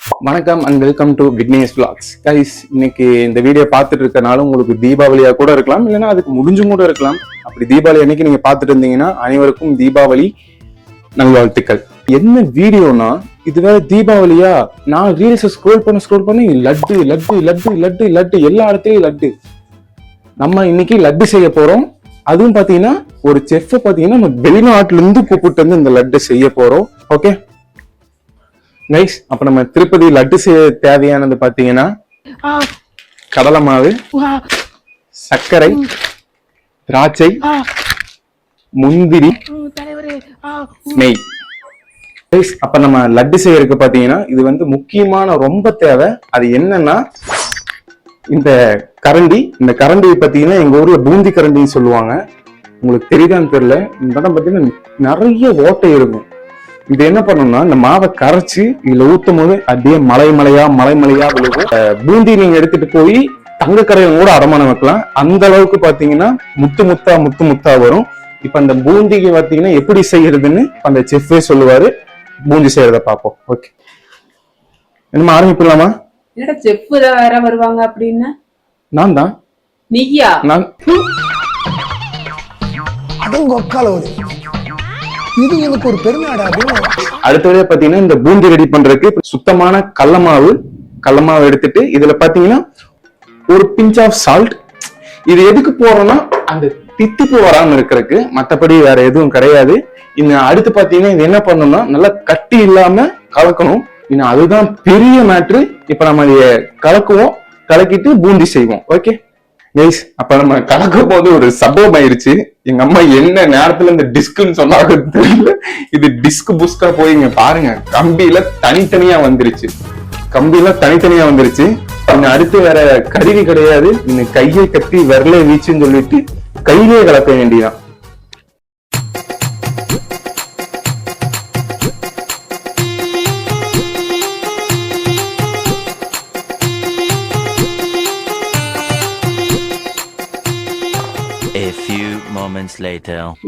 வணக்கம் and welcome to Vignesh vlogs. Guys, இன்னைக்கு இந்த வீடியோ பார்த்துட்டு இருக்கனால உங்களுக்கு தீபாவளியா கூட இருக்கலாம், இல்லைன்னா அதுக்கு முடிஞ்சும் கூட இருக்கலாம். அப்படி தீபாவளி அன்னைக்கு நீங்க பார்த்துட்டு இருந்தீங்கன்னா அனைவருக்கும் தீபாவளி நல்வாழ்த்துக்கள். என்ன வீடியோனா, இது வேற தீபாவளியா, நான் ரீல்ஸ் ஸ்க்ரோல் பண்ணி லட்டு லட்டு லட்டு லட்டு லட்டு எல்லா இடத்துலயும் லட்டு. நம்ம இன்னைக்கு லட்டு செய்ய போறோம். அதுவும் பாத்தீங்கன்னா ஒரு செஃப் பாத்தீங்கன்னா நம்ம வெளிநாட்டுல இருந்து கூப்பிட்டு வந்து இந்த லட்டு செய்ய போறோம். Okay nice. அப்ப நம்ம திருப்பதி லட்டு செய்ய தேவையானது பாத்தீங்கன்னா கடலை மாவு, சர்க்கரை, திராட்சை, முந்திரி, நெய். அப்ப நம்ம லட்டு செய்யறதுக்கு பாத்தீங்கன்னா இது வந்து முக்கியமான ரொம்ப தேவை. அது என்னன்னா இந்த கரண்டி. இந்த கரண்டி பாத்தீங்கன்னா எங்க ஊர்ல பூந்தி கரண்டின்னு சொல்லுவாங்க. உங்களுக்கு தெரியுதான்னு தெரியல. இந்த இடம் பாத்தீங்கன்னா நிறைய ஓட்டை இருக்கும். இது என்ன பண்ணணும்னா, இந்த மாவை கரைச்சு இதுல ஊத்தும் போது அப்படியே மலை மலையா விழுகும். பூந்தி நீங்க எடுத்துட்டு போய் தங்க கரையும் கூட அடமானம் வைக்கலாம். அந்த அளவுக்கு பாத்தீங்கன்னா முத்து முத்தா வரும். இப்ப அந்த பூந்திக்கு பாத்தீங்கன்னா எப்படி செய்யறதுன்னு அந்த செஃப்பே சொல்லுவாரு. பூந்தி செய்யறத பார்ப்போம். ஓகே, என்னமா ஆரம்பிக்கலாமா? என்னடா செஃப் வேற வருவாங்க அப்படின்னு? நான் தான். நீயா? நான் இது எனக்கு ஒரு பெருமையாடா. அடுத்தது பாத்தீங்கன்னா இந்த பூந்தி ரெடி பண்றதுக்கு சுத்தமான கடல மாவு எடுத்துட்டு இதுல பாத்தீங்கன்னா ஒரு பிஞ்ச் ஆஃப் சால்ட். இது எதுக்கு போறோம்னா அந்த தித்திப்பு வராம இருக்கிறதுக்கு, மற்றபடி வேற எதுவும் கிடையாது. இன்னும் அடுத்து பாத்தீங்கன்னா இது என்ன பண்ணணும்னா நல்லா கட்டி இல்லாம கலக்கணும். இன்னும் அதுதான் பெரிய மேட்ரு. இப்ப நம்ம இதை கலக்குவோம், கலக்கிட்டு பூந்தி செய்வோம். ஓகே கைஸ், அப்ப நம்ம கலக்கும் போது ஒரு சம்பவம் ஆயிருச்சு. எங்க அம்மா என்ன நேரத்துல இந்த டிஸ்க்னு சொன்னாங்க தெரியல. இது டிஸ்க் புஸ்கா போய் இங்க பாருங்க, கம்பியில தனித்தனியா வந்துருச்சு. இன்னும் அடுத்து வேற கருவி கிடையாது. இன்னும் கையை கட்டி விரல வீச்சுன்னு சொல்லிட்டு கையிலே கலக்க வேண்டியதான்.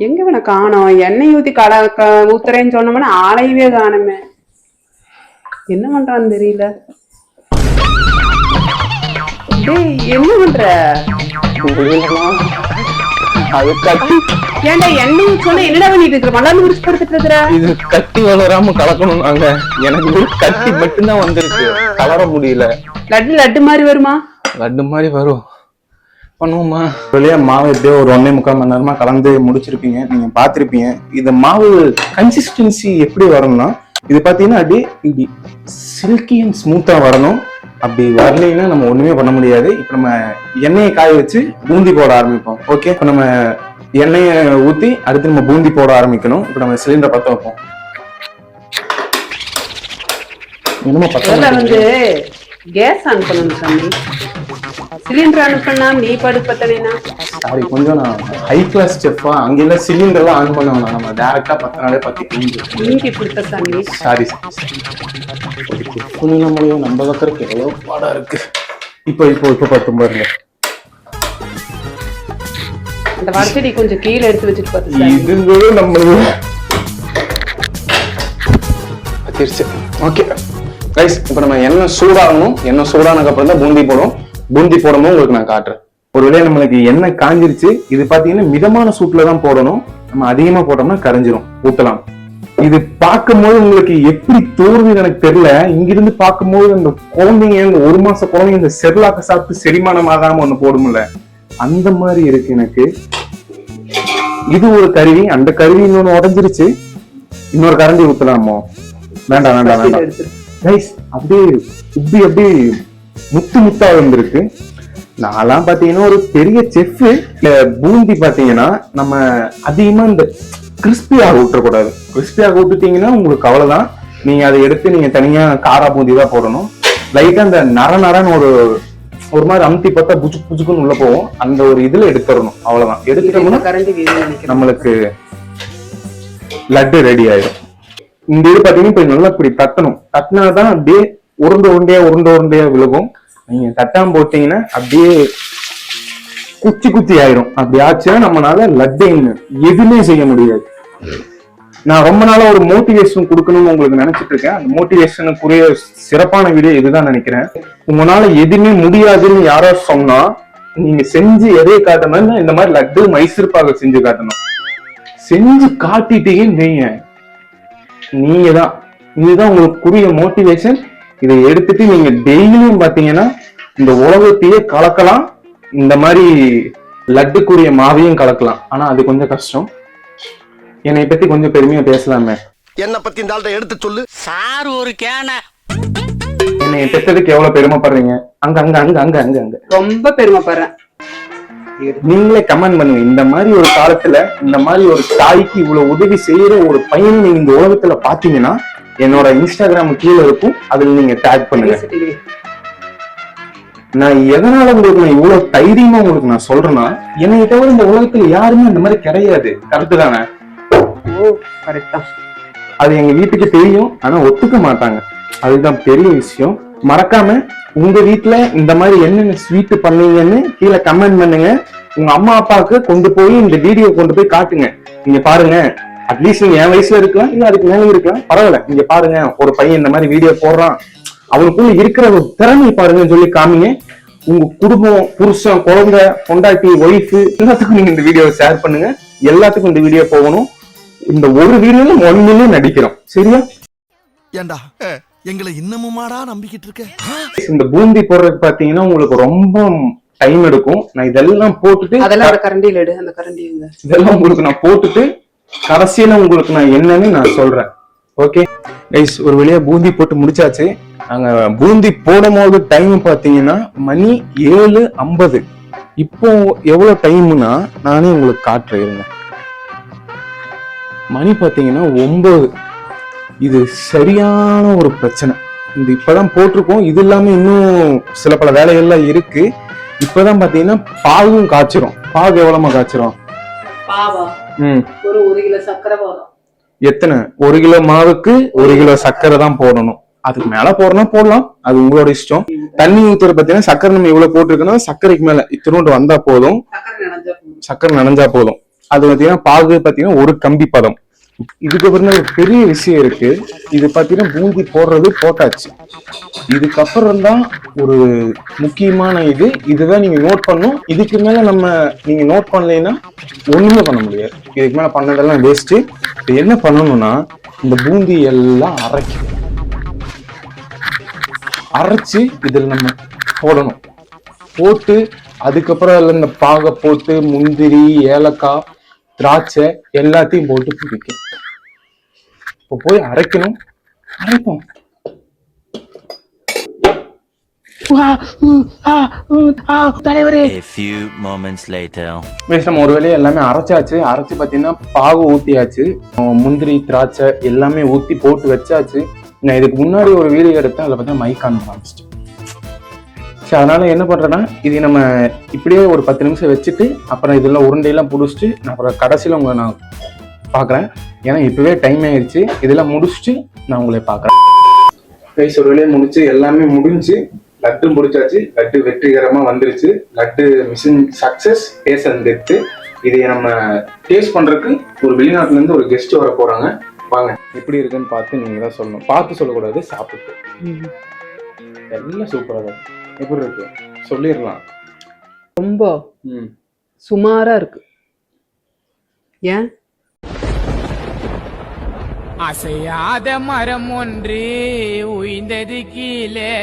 எங்க இவனை காணோம்? எண்ணெய் ஊத்தி ஊத்துறேன்னு சொன்னோம்னா ஆளையவே காணுமே. என்ன பண்றான்னு தெரியல. என்ன பண்ற? ஏன்டா எண்ணெய் சொன்ன என்னடா பண்ணிட்டு இருக்கிற? மலர்ந்து முடிச்சு படுத்துட்டு இருக்கிற? இது கட்டி வளராம கலக்கணும். நாங்க எனக்கு கட்டி மட்டும்தான் வந்திருக்கு, கலர முடியல. லட்டு மாதிரி வருமா? லட்டு மாதிரி வரும், பண்ணுவோமா? வெளியே மாவு எப்படியோ ஒரு 1.25 மணி நேரமா கலந்து முடிச்சிருப்பீங்க, நீங்க பாத்திருப்பீங்க. இந்த மாவு கன்சிஸ்டன்சி எப்படி வரணும்னா, இது பாத்தீங்கன்னா அப்படியே இப்படி சில்கி அண்ட் ஸ்மூத்தா வரணும். அப்படி வரலைன்னா நம்ம ஒண்ணுமே பண்ண முடியாது. இப்ப நம்ம எண்ணெயை காய வச்சு பூந்தி போட ஆரம்பிப்போம். ஓகே, இப்ப நம்ம எண்ணெயை ஊத்தி அடுத்து நம்ம பூந்தி போட ஆரம்பிக்கணும். இப்ப நம்ம சிலிண்டரை பத்த வைப்போம். என்னமா வந்து கேஸ் ஆன் பண்ணணும் சாமி. சிலிண்டர் ஆன் பண்ணா நீ படுப்பத்தவேனா? சாரி, கொஞ்சம் நான் ஹை கிளாஸ் செஃப்பா, அங்க இல்ல சிலிண்டர் எல்லாம் ஆன் பண்ண வேணாம். நம்ம டைரக்டா 10 நாளே 10 நீங்க கொடுத்த சாமி. சாரி, நம்மளையும் நம்ம வைக்கிறதுக்கு எவ்வளவு பாடா இருக்கு. இப்போ பார்த்து பாருங்க. அந்த வடச்செடி கொஞ்சம் கீழே எடுத்து வச்சுட்டு பார்த்து இது நம்மளுக்கு பத்திருச்சு. ஓகே கைஸ், இப்போ நம்ம எண்ணெய் சூடாகணும். எண்ணெய் சூடானதுக்கு அப்புறம் தான் பூந்தி போடும். பூந்தி போடும்போது உங்களுக்கு நான் காட்டுறேன். ஒருவேளை நம்மளுக்கு எண்ணெய் காஞ்சிருச்சு. இது பாத்தீங்கன்னா மிதமான சூட்ல தான் போடணும். நம்ம அதிகமா போட்டோம்னா கரைஞ்சிரும். ஊத்தலாம். இது பார்க்கும்போது உங்களுக்கு எப்படி தோறுதுன்னு எனக்கு தெரியல. இங்கிருந்து பார்க்கும்போது இந்த குழந்தைங்க, இந்த 1 மாச குழந்தைங்க இந்த செர்லாக்க சாப்பிட்டு செரிமானம் ஆகாம ஒண்ணு போடும்ல, அந்த மாதிரி இருக்கு எனக்கு. இது ஒரு கருவி. அந்த கருவி இன்னொன்னு உடஞ்சிருச்சு. இன்னொரு கரண்டி ஊத்தலாமோ? வேண்டாம். அப்படியே அப்படியே முத்தா இருந்திருக்கு. நான்லாம் பாத்தீங்கன்னா ஒரு பெரிய செஃப். பூந்தி பாத்தீங்கன்னா நம்ம அதிகமா இந்த கிறிஸ்பியாக விட்டுறக்கூடாது. கிறிஸ்பியாக விட்டுட்டீங்கன்னா உங்களுக்கு அவ்வளவுதான். நீங்க அதை எடுத்து நீங்க தனியா காரா பூந்தி தான் போடணும். லைட்டா அந்த நரன்னு ஒரு மாதிரி அமுத்தி பார்த்தா புச்சுக்குன்னு உள்ள போவோம். அந்த ஒரு இதுல எடுத்துடணும். அவ்வளவுதான். எடுத்துட்டோம்னா நம்மளுக்கு லட்டு ரெடி ஆயிடும். இந்த இது பாத்தீங்கன்னா இப்ப நல்லா இப்படி தட்டணும். தட்டினாதான் அப்படியே உருண்டையா விழுகும். நீங்க தட்டாம போட்டீங்கன்னா அப்படியே குச்சி ஆயிரும். அப்படி ஆச்சுன்னா நம்மளால லட்டு எதுவுமே செய்ய முடியாது. நான் ரொம்ப நாளா ஒரு மோட்டிவேஷன் கொடுக்கணும்னு உங்களுக்கு நினைச்சிட்டு இருக்கேன். அந்த மோட்டிவேஷனுக்குரிய சிறப்பான வீடியோ இதுதான் நினைக்கிறேன். உங்களால எதுவுமே முடியாதுன்னு யாரோ சொன்னா நீங்க செஞ்சு எதையை காட்டணும்னா இந்த மாதிரி லட்டு மைசூர் பாக செஞ்சு காட்டணும். செஞ்சு காட்டிட்டீங்கன்னு வைங்க, நீங்க தான் இதுதான் உங்களுக்குரிய மோட்டிவேஷன். இதை எடுத்துட்டு நீங்க டெய்லியும் பாத்தீங்கன்னா இந்த உலகத்தையே கலக்கலாம். இந்த மாதிரி லட்டுக்குரிய மாவையும் கலக்கலாம். ஆனா அது கொஞ்சம் கஷ்டம். என்னை பத்தி கொஞ்சம் பெருமையா பேசலாமே. என்ன பத்தி இந்த ஆள்கிட்ட எடுத்து சொல்லு சார். ஒரு கேன என்னை பெற்றதுக்கு எவ்வளவு பெருமைப்படுறீங்க. அங்க அங்க அங்க அங்க அங்க அங்க ரொம்ப பெருமைப்படுறேன். நீங்களே கமெண்ட் பண்ணுங்க. இந்த மாதிரி ஒரு காலத்துல இந்த மாதிரி ஒரு தாய்க்கு இவ்வளவு உதவி செய்யற ஒரு பையன் நீங்க இந்த உலகத்துல பாத்தீங்கன்னா என்னோட இன்ஸ்டாகிராம் கீழே இருக்கும், அதுல நீங்க டேக் பண்ணுங்க. நான் எதனால உங்களுக்கு நான் இவ்வளவு தைரியமா உங்களுக்கு நான் சொல்றேன்னா, என்னை தவிர இந்த உலகத்துல யாருமே அந்த மாதிரி கிடையாது. கரெக்ட் தானே? அது எங்க வீட்டுக்கு தெரியும், ஆனா ஒத்துக்க மாட்டாங்க. அதுதான் பெரிய விஷயம். மறக்காம உங்க வீட்டுல இந்த மாதிரி என்னென்ன ஸ்வீட் பண்ணீங்கன்னு கீழே கமெண்ட் பண்ணுங்க. உங்க அம்மா அப்பாவுக்கு கொண்டு போய் இந்த வீடியோ கொண்டு போய் காட்டுங்க. நீங்க பாருங்க, அட்லீஸ்ட் நீங்க என் வயசுல இருக்கலாம், இல்ல அதுக்கு மேல இருக்கலாம், பரவாயில்ல. நீங்க பாருங்க, ஒரு பையன் இந்த மாதிரி வீடியோ போடுறான், அவனுக்குள்ள இருக்கிற ஒரு திறமை பாருங்கன்னு சொல்லி காமிங்க. உங்க குடும்பம், புருஷன், குழந்தை, பொண்டாட்டி, ஒய்ஃப் எல்லாத்துக்கும் நீங்க இந்த வீடியோவை ஷேர் பண்ணுங்க. எல்லாத்துக்கும் இந்த வீடியோ போகணும். இந்த ஒரு வீடியோல 1 மில்லியன் நடிக்கிறோம். சரியா? ஏண்டா எங்களை இன்னமுமாடா நம்பிக்கிட்டு இருக்க? இந்த பூந்தி போடுறதுக்கு பாத்தீங்கன்னா உங்களுக்கு ரொம்ப டைம் எடுக்கும். நான் இதெல்லாம் போட்டுட்டு அதெல்லாம் அந்த கரண்டியில எடு, அந்த கரண்டி இதெல்லாம் உங்களுக்கு நான் போட்டுட்டு கடைசியில உங்களுக்கு நான் என்னன்னு நான் சொல்றேன். ஓகே கைஸ், ஒரு வழியா பூந்தி போட்டு முடிச்சாச்சு. நாங்க பூந்தி போடும் போது டைம் பாத்தீங்கன்னா மணி 7:50. இப்போ எவ்வளவு டைம்னா நானே உங்களுக்கு காட்டுறேன். மணி பாத்தீங்கன்னா 9. இது சரியான ஒரு பிரச்சனை. இந்த இப்பதான் போட்டிருக்கோம். இது இல்லாம இன்னும் சில பல வேலைகள்லாம் இருக்கு. இப்பதான் பாத்தீங்கன்னா பாகும் காய்ச்சிரும். பாகு எவ்வளவுமா காய்ச்சிரும்? ஒரு கிலோ சர்க்கரை போதும். எத்தனை? 1 கிலோ மாவுக்கு 1 கிலோ சர்க்கரை தான் போடணும். அதுக்கு மேல போடணும், போடலாம், அது உங்களோட இஷ்டம். தண்ணி ஊத்துற பாத்தீங்கன்னா சர்க்கரை நம்ம இவ்வளவு போட்டிருக்கோம், சர்க்கரைக்கு மேல இத்தினோண்டு வந்தா போதும், சர்க்கரை நனைஞ்சா போதும். அது பாத்தீங்கன்னா பாகு பாத்தீங்கன்னா 1 கம்பி பதம். இதுக்கப்புறம் ஒரு பெரிய விஷயம் இருக்கு. இது பாத்தீங்கன்னா பூந்தி போடுறது போட்டாச்சு. இதுக்கப்புறம் தான் ஒரு முக்கியமான இதுதான் நீங்க நோட் பண்ணும். இதுக்கு மேல நீங்க நோட் பண்ணலைன்னா ஒண்ணுமே பண்ண முடியாது. இதுக்கு மேல பண்ணதெல்லாம் வேஸ்ட். என்ன பண்ணணும்னா இந்த பூந்தி எல்லாம் அரைச்சு இதுல நம்ம போடணும். போட்டு அதுக்கப்புறம் அதுல இந்த பாகை போட்டு முந்திரி, ஏலக்காய், திராட்சை எல்லாத்தையும் போட்டு பிடிக்கும். இப்போ போய் அரைக்கணும். அரைப்போம். நம்ம ஒரு வேலையை எல்லாமே அரைச்சாச்சு. அரைச்சு பாத்தீங்கன்னா பாகு ஊத்தியாச்சு, முந்திரி, திராட்சை எல்லாமே ஊத்தி போட்டு வச்சாச்சு. நான் இதுக்கு முன்னாடி ஒரு வீடியோ எடுத்தேன், அதுல பார்த்தா மைக்கான் காமிச்சிட்டு. சரி, அதனால என்ன பண்றேன்னா இது நம்ம இப்படியே ஒரு 10 நிமிஷம் வச்சுட்டு அப்புறம் இதெல்லாம் உருண்டையெல்லாம் புடிச்சிட்டு நான் அப்புறம் கடைசியில உங்களை நான் பாக்குறேன். ஏன்னா இப்பவே டைம் ஆயிடுச்சு. இதெல்லாம் முடிச்சுட்டு நான் உங்களை பாக்குறேன். கைஸ், ஒரு வேலையை முடிச்சு எல்லாமே முடிஞ்சு லட்டு முடிச்சாச்சு. லட்டு வெற்றிகரமா வந்துருச்சு. லட்டு மிஷின் சக்சஸ், பேசன் டெத்து. இதை நம்ம டேஸ்ட் பண்றதுக்கு ஒரு வெளிநாட்டுல இருந்து ஒரு கெஸ்ட் வர போறாங்க. வாங்க, எப்படி இருக்குன்னு பார்த்து நீங்க தான் சொல்லணும். பார்த்து சொல்லக்கூடாது, சாப்பிட்டு. எல்லாம் சூப்பரா தான். எப்படி இருக்கு சொல்லிடலாம். ரொம்ப சுமாரா இருக்கு. ஏன்? அசையாத மரம் ஒன்று உய்ந்தது கீழே,